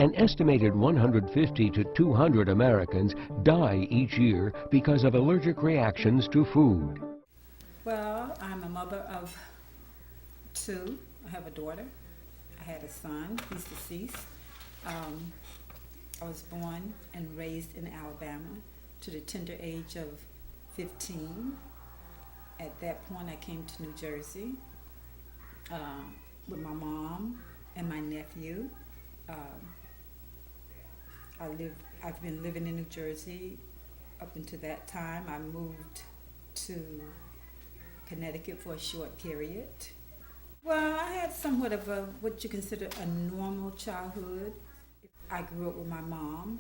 An estimated 150 to 200 Americans die each year because of allergic reactions to food. Well, I'm a mother of two. I have a daughter. I had a son. He's deceased. I was born and raised in Alabama to the tender age of 15. At that point, I came to New Jersey with my mom and my nephew. I've been living in New Jersey up until that time. I moved to Connecticut for a short period. Well, I had somewhat of what you consider a normal childhood. I grew up with my mom,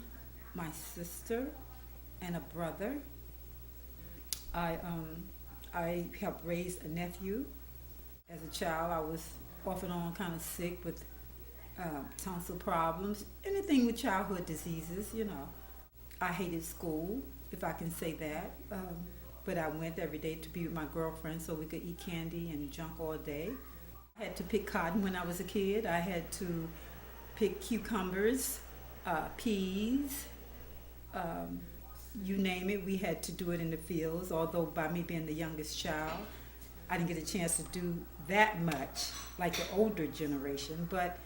my sister, and a brother. I helped raise a nephew. As a child, I was off and on kind of sick with tonsil problems, anything with childhood diseases, you know. I hated school, if I can say that, but I went every day to be with my girlfriend so we could eat candy and junk all day. I had to pick cotton when I was a kid. I had to pick cucumbers, peas, you name it. We had to do it in the fields, although by me being the youngest child, I didn't get a chance to do that much like the older generation, but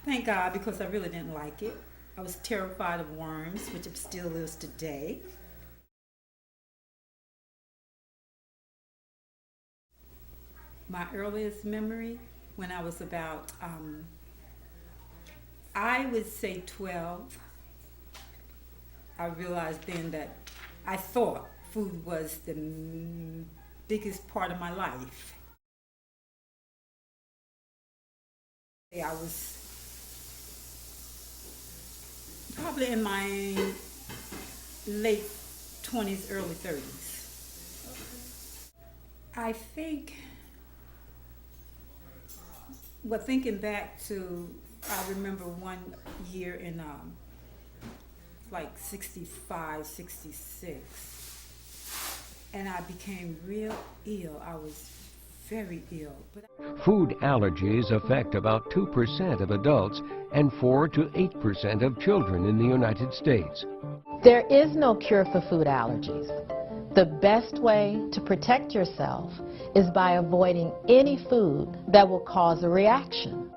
thank God, because I really didn't like it. I was terrified of worms, which it still is today. My earliest memory, when I was about, I would say 12, I realized then that I thought food was the biggest part of my life. I was probably in my late 20s, early 30s. I think, well, thinking back to, I remember one year in like 65, 66, and I became real ill. I was very ill. Food allergies affect about 2% of adults and 4 to 8% of children in the United States. There is no cure for food allergies. The best way to protect yourself is by avoiding any food that will cause a reaction.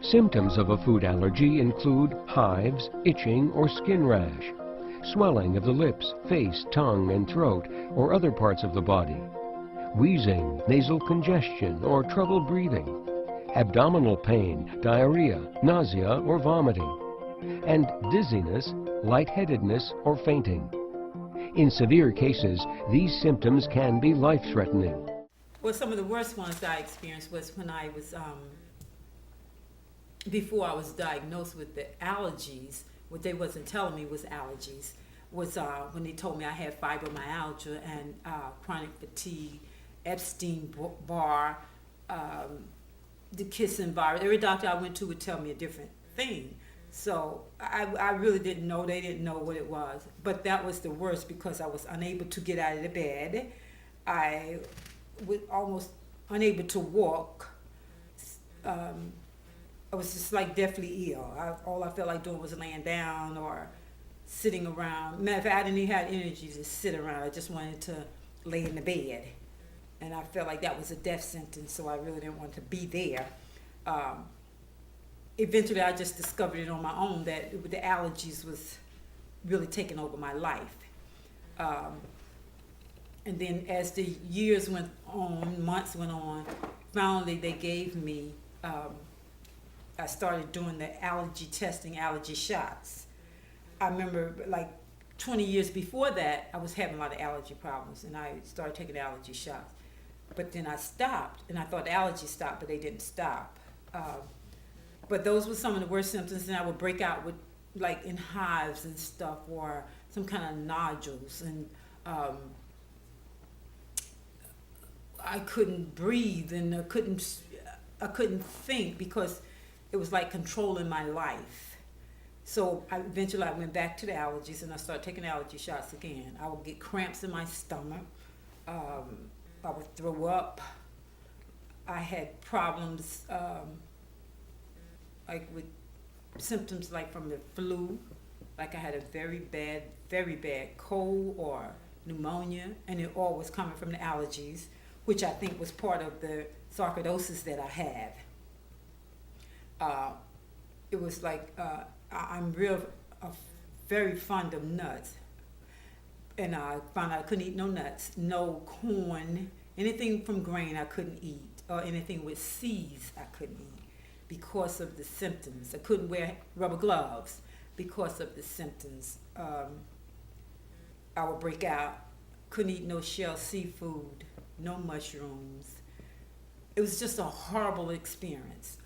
Symptoms of a food allergy include hives, itching, or skin rash, swelling of the lips, face, tongue, and throat, or other parts of the body, wheezing, nasal congestion, or trouble breathing, abdominal pain, diarrhea, nausea, or vomiting, and dizziness, lightheadedness, or fainting. In severe cases, these symptoms can be life-threatening. Well, some of the worst ones that I experienced was when I was, before I was diagnosed with the allergies. What they wasn't telling me was allergies, was when they told me I had fibromyalgia and chronic fatigue, Epstein-Barr, the kissing virus. Every doctor I went to would tell me a different thing. So I really didn't know. They didn't know what it was. But that was the worst because I was unable to get out of the bed. I was almost unable to walk. I was just like deathly ill. All I felt like doing was laying down or sitting around. Matter of fact, I didn't even have energy to sit around. I just wanted to lay in the bed. And I felt like that was a death sentence, so I really didn't want to be there. Eventually, I just discovered it on my own that the allergies was really taking over my life. And then as the years went on, months went on, finally they gave me, I started doing the allergy testing, allergy shots. I remember like 20 years before that, I was having a lot of allergy problems, and I started taking allergy shots. But then I stopped, and I thought the allergies stopped, but they didn't stop. But those were some of the worst symptoms, and I would break out with, like, in hives and stuff, or some kind of nodules, and I couldn't breathe, and I couldn't think because it was like controlling my life. So eventually I went back to the allergies, and I started taking allergy shots again. I would get cramps in my stomach. I would throw up. I had problems like with symptoms like from the flu, like I had a very bad cold or pneumonia, and it all was coming from the allergies, which I think was part of the sarcoidosis that I had. It was like I'm very fond of nuts, and I found out I couldn't eat no nuts, no corn, anything from grain I couldn't eat, or anything with seeds I couldn't eat because of the symptoms. I couldn't wear rubber gloves because of the symptoms. I would break out, couldn't eat no shell seafood, no mushrooms. It was just a horrible experience.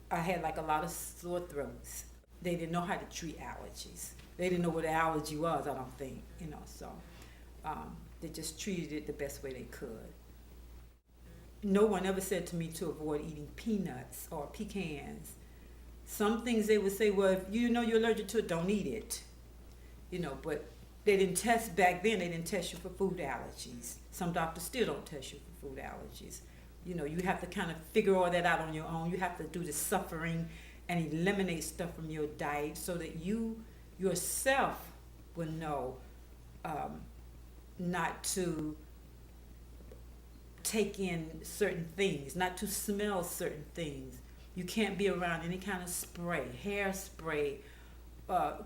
I had like a lot of sore throats. They didn't know how to treat allergies. They didn't know what an allergy was, I don't think, so they just treated it the best way they could. No one ever said to me to avoid eating peanuts or pecans. Some things they would say, well, if you know you're allergic to it, don't eat it. But they didn't test back then, they didn't test you for food allergies. Some doctors still don't test you for food allergies. You have to kind of figure all that out on your own. You have to do the suffering and eliminate stuff from your diet so that you yourself will know not to take in certain things, not to smell certain things. You can't be around any kind of spray, hairspray,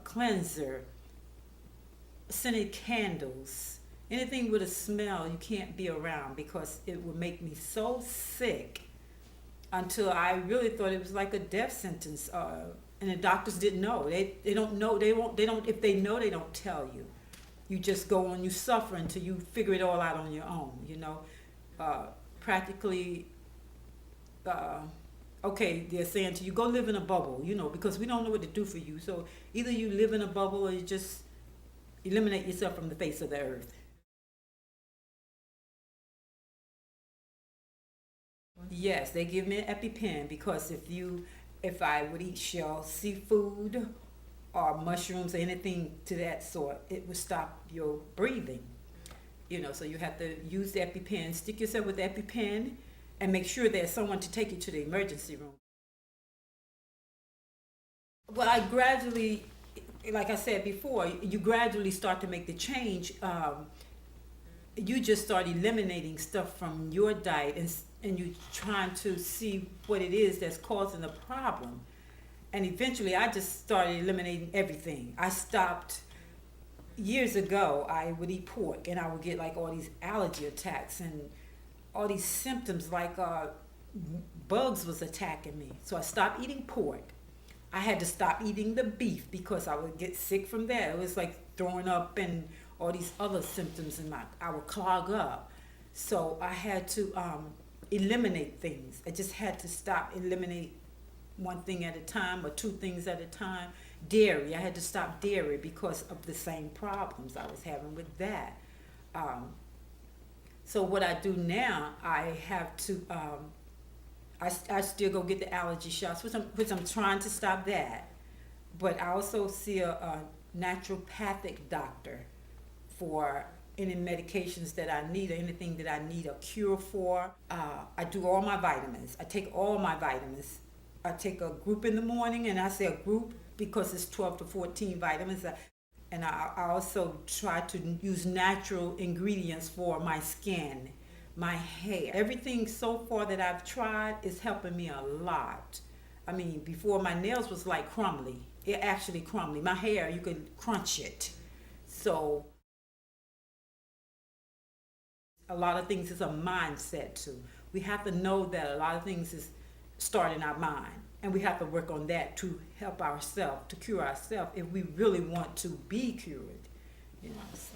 cleanser, scented candles, anything with a smell you can't be around, because it would make me so sick until I really thought it was like a death sentence. And the doctors didn't know. They don't know. If they know, they don't tell you. You just go on, you suffer until you figure it all out on your own, practically, okay, they're saying to you, go live in a bubble, because we don't know what to do for you. So either you live in a bubble or you just eliminate yourself from the face of the earth. Yes, they give me an EpiPen, because if I would eat shell seafood or mushrooms or anything to that sort, it would stop your breathing. So you have to use the EpiPen, stick yourself with the EpiPen, and make sure there's someone to take you to the emergency room. Well, I gradually, like I said before, you gradually start to make the change. You just start eliminating stuff from your diet, and you trying to see what it is that's causing the problem. And eventually I just started eliminating everything. I stopped. Years ago, I would eat pork, and I would get like all these allergy attacks and all these symptoms, like bugs was attacking me. So I stopped eating pork. I had to stop eating the beef because I would get sick from that. It was like throwing up and all these other symptoms I would clog up. So I had to eliminate things. I just had to eliminate one thing at a time or two things at a time. Dairy, I had to stop dairy because of the same problems I was having with that. So what I do now, I have to, I still go get the allergy shots, which I'm trying to stop that. But I also see a naturopathic doctor for any medications that I need or anything that I need a cure for. I do all my vitamins. I take all my vitamins. I take a group in the morning, and I say a group because it's 12 to 14 vitamins. And I also try to use natural ingredients for my skin, my hair. Everything so far that I've tried is helping me a lot. I mean, before my nails was like crumbly. It actually crumbly. My hair, you could crunch it. So a lot of things is a mindset too. We have to know that a lot of things is start in our mind. And we have to work on that to help ourselves, to cure ourselves, if we really want to be cured. So.